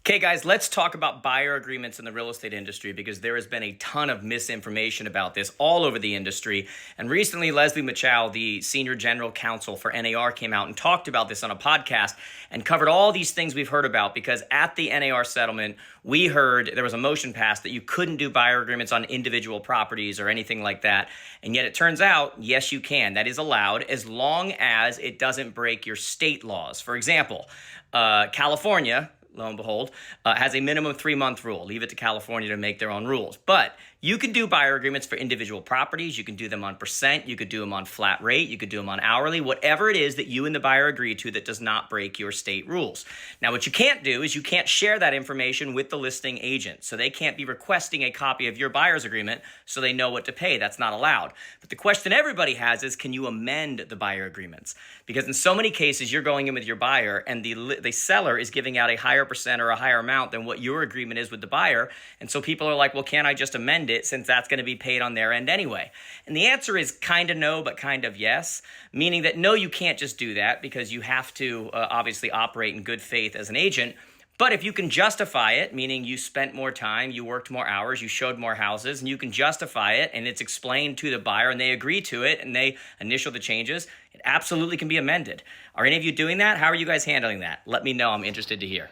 Okay, guys, let's talk about buyer agreements in the real estate industry because there has been a ton of misinformation about this all over the industry. And recently, Leslie Machow, the senior general counsel for NAR, came out and talked about this on a podcast and covered all these things we've heard about because at the NAR settlement, we heard there was a motion passed that you couldn't do buyer agreements on individual properties or anything like that. And yet it turns out, yes, you can. That is allowed as long as it doesn't break your state laws. For example, California, lo and behold, has a minimum 3-month rule. Leave it to California to make their own rules. But you can do buyer agreements for individual properties. You can do them on percent. You could do them on flat rate. You could do them on hourly, whatever it is that you and the buyer agree to that does not break your state rules. Now, what you can't do is you can't share that information with the listing agent. So they can't be requesting a copy of your buyer's agreement so they know what to pay. That's not allowed. But the question everybody has is, can you amend the buyer agreements? Because in so many cases, you're going in with your buyer and the seller is giving out a higher percent or a higher amount than what your agreement is with the buyer. And so people are like, well, can't I just amend it since that's going to be paid on their end anyway? And the answer is kind of no, but kind of yes, meaning that no, you can't just do that because you have to obviously operate in good faith as an agent. But if you can justify it, meaning you spent more time, you worked more hours, you showed more houses, and you can justify it, and it's explained to the buyer, and they agree to it, and they initial the changes, it absolutely can be amended. Are any of you doing that? How are you guys handling that? Let me know. I'm interested to hear.